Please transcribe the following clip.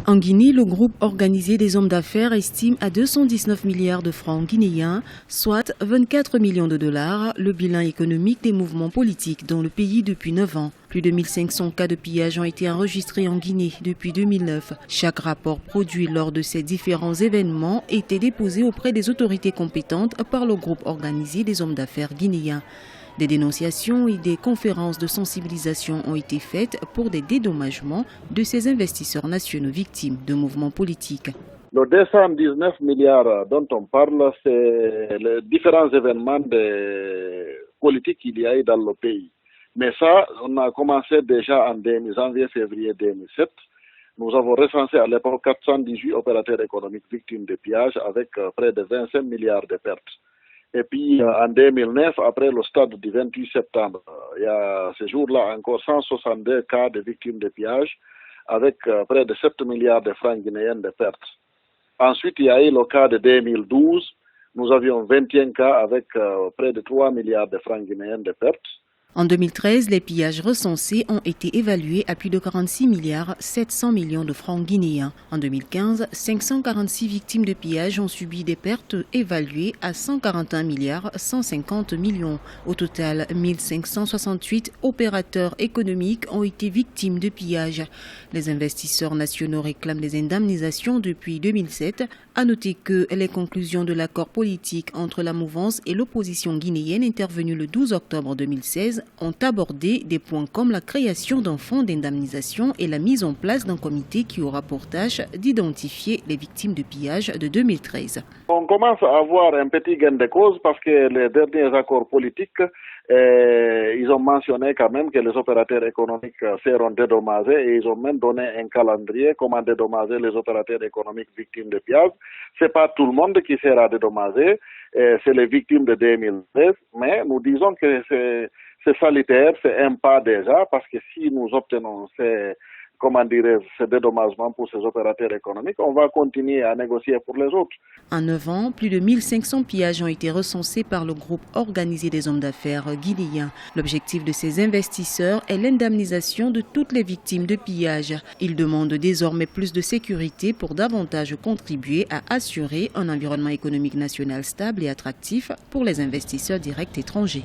En Guinée, le groupe organisé des hommes d'affaires estime à 219 milliards de francs guinéens, soit 24 millions de dollars, le bilan économique des mouvements politiques dans le pays depuis 9 ans. Plus de 1500 cas de pillage ont été enregistrés en Guinée depuis 2009. Chaque rapport produit lors de ces différents événements était déposé auprès des autorités compétentes par le groupe organisé des hommes d'affaires guinéens. Des dénonciations et des conférences de sensibilisation ont été faites pour des dédommagements de ces investisseurs nationaux victimes de mouvements politiques. Le 219 milliards dont on parle, c'est les différents événements politiques qu'il y a eu dans le pays. Mais ça, on a commencé déjà en janvier-février 2007. Nous avons recensé à l'époque 418 opérateurs économiques victimes de pillages avec près de 25 milliards de pertes. Et puis en 2009, après le stade du 28 septembre, il y a ce jour-là encore 162 cas de victimes de pillage avec près de 7 milliards de francs guinéens de pertes. Ensuite, il y a eu le cas de 2012, nous avions 21 cas avec près de 3 milliards de francs guinéens de pertes. En 2013, les pillages recensés ont été évalués à plus de 46 milliards 700 millions de francs guinéens. En 2015, 546 victimes de pillages ont subi des pertes évaluées à 141 milliards 150 millions. Au total, 1568 opérateurs économiques ont été victimes de pillages. Les investisseurs nationaux réclament des indemnisations depuis 2007. À noter que les conclusions de l'accord politique entre la mouvance et l'opposition guinéenne intervenu le 12 octobre 2016 ont abordé des points comme la création d'un fonds d'indemnisation et la mise en place d'un comité qui aura pour tâche d'identifier les victimes de pillage de 2013. On commence à avoir un petit gain de cause parce que les derniers accords politiques, ils ont mentionné quand même que les opérateurs économiques seront dédommagés et ils ont même donné un calendrier comment dédommager les opérateurs économiques victimes de pillage. C'est pas tout le monde qui sera dédommagé, c'est les victimes de 2013, mais nous disons que c'est salutaire, c'est un pas déjà, parce que si nous obtenons ces dédommagements pour ces opérateurs économiques, on va continuer à négocier pour les autres. En 9 ans, plus de 1500 pillages ont été recensés par le groupe organisé des hommes d'affaires guinéens. L'objectif de ces investisseurs est l'indemnisation de toutes les victimes de pillages. Ils demandent désormais plus de sécurité pour davantage contribuer à assurer un environnement économique national stable et attractif pour les investisseurs directs étrangers.